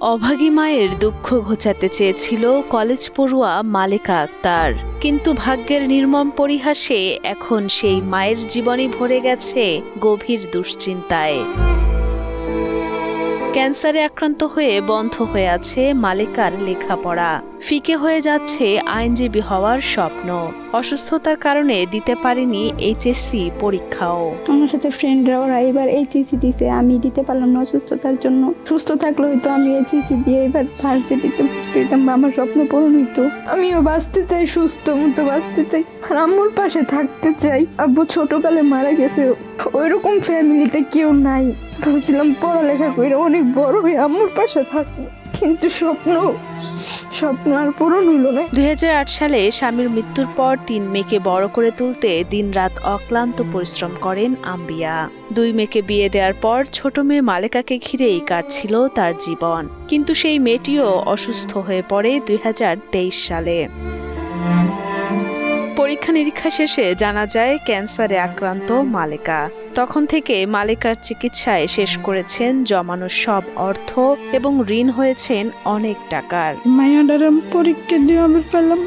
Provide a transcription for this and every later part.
অভাগী মায়ের দুঃখ ঘোচাতে চেয়েছিল কলেজ পড়ুয়া মালেকা আক্তার, কিন্তু ভাগ্যের নির্মম পরিহাসে এখন সেই মায়ের জীবনই ভরে গেছে গভীর দুশ্চিন্তায়। ক্যান্সারে আক্রান্ত হয়ে বন্ধ হয়ে আছে মালেকার লেখাপড়া, ফিকে হয়ে যাচ্ছে আইনজীবী হওয়ার স্বপ্ন। অসুস্থতার কারণে দিতে পারেনি এইচএসসি পরীক্ষাও। আমার সাথে ফ্রেন্ডরা ওরা এবার এইচএসসি দিছে, আমি দিতে পারলাম না অসুস্থতার জন্য। সুস্থ থাকলে হয়তো আমি এইচএসসি দিয়ে এবার ভার্সিটিতে ভর্তি হইতাম বা আমার স্বপ্ন পূরণ হইতো। আমিও বাঁচতে চাই, সুস্থ মতো বাঁচতে চাই, আর আম্মুর পাশে থাকতে চাই। আব্বু ছোটকালে মারা গেছে, ওইরকম ফ্যামিলিতে কেউ নাই। ভাবছিলাম পড়ালেখা করে অনেক বড় হয়ে আম্মুর পাশে থাকবো, কিন্তু স্বপ্ন আর পূরণ হলো না। 2008 সালে স্বামীর মৃত্যুর পর 3 মেয়েকে বড় করে তুলতে দিনরাত অক্লান্ত পরিশ্রম করেন আম্বিয়া। 2 মেয়েকে বিয়ে দেওয়ার পর ছোট মেয়ে মালেকাকে ঘিরেই কাটছিল তার জীবন, কিন্তু সেই মেয়েটিও অসুস্থ হয়ে পড়ে 2023 সালে। পরীক্ষা নিরীক্ষা শেষে জানা যায় ক্যান্সারে আক্রান্ত মালেকা। তখন থেকে মালেকার চিকিৎসায় শেষ করেছেন জমানো সব অর্থ এবং ঋণ হয়েছেন অনেক টাকার। মায়াডার পরীক্ষা দিয়ে আমি পেলাম,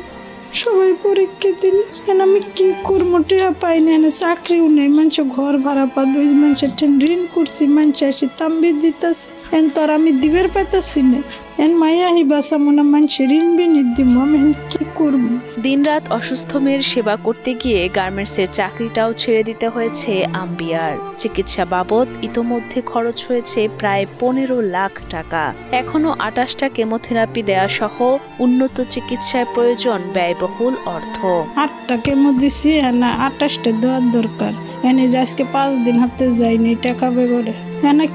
সবাই পরীক্ষা দিল। আমি কি করবো, টেয়া পাই না, চাকরিও নেই, মানুষ ঘর ভাড়া পা দুই মানুষের ঋণ করছি, মানুষ আসি তাম্বি দিতেছে, এন তো আর আমি দিবের পাইতেছি না। এন মায়া হি বাসা মনে মানুষের ঋণ বিনি দিব, আমি কি করবো। দিনরাত অসুস্থ মেয়ের সেবা করতে গিয়ে গার্মেন্টসের চাকরিটাও ছেড়ে দিতে হয়েছে আম্বিয়ার। চিকিৎসা বাবদ ইতোমধ্যে খরচ হয়েছে প্রায় 15 লাখ টাকা। এখনো 28টা কেমোথেরাপি দেয়া সহ উন্নত চিকিৎসায় প্রয়োজন ব্যয়বহুল অর্থ। 8টা কেমো দিছি, 28টা দেওয়ার দরকার। এনে যে আজকে 5 দিন হাতে যায়নি টাকা বেগরে।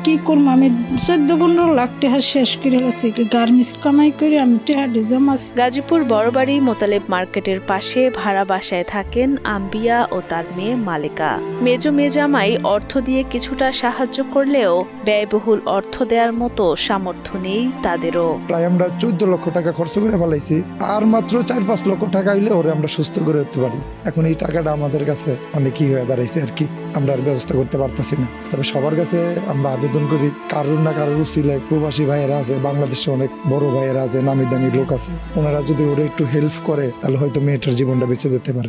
কি করবো, আমি 14-15 লাখ টাকা শেষ করে গেছি গার্মেন্টস কামাই করে, আমি টাকাটি জমাছি। গাজীপুর বড়বাড়ি মোতালেব মার্কেটের পাশে ভাড়া বাসায় থাকেন আম্বিয়া ও তার মেয়ে মালেকা। মেজো মেজামাই অর্থ দিয়ে কিছুটা সাহায্য করলেও ব্যয়বহুল অর্থ দেওয়ার মতো সামর্থ্য নেই তাদেরও। প্রায় আমরা 14 লক্ষ টাকা খরচ করে ফেলাইছি, আর মাত্র 4-5 লক্ষ টাকা হইলে ওরে আমরা সুস্থ করে উঠতে পারি। এখন এই টাকাটা আমাদের কাছে অনেকই হয়ে দাঁড়াইছে আর কি, আমরা আর ব্যবস্থা করতে পারতেছি না। তবে সবার কাছে আমরা আবেদন করি, কারোর না কারোর উসিলায় প্রবাসী ভাইয়েরা আছে, বাংলাদেশে অনেক বড় ভাইয়েরা আছে, নামি দামি লোক আছে, ওনারা যদি ওরা একটু হেল্প করে তাহলে হয়তো মেয়েটার জীবনটা বেঁচে যেতে পারে।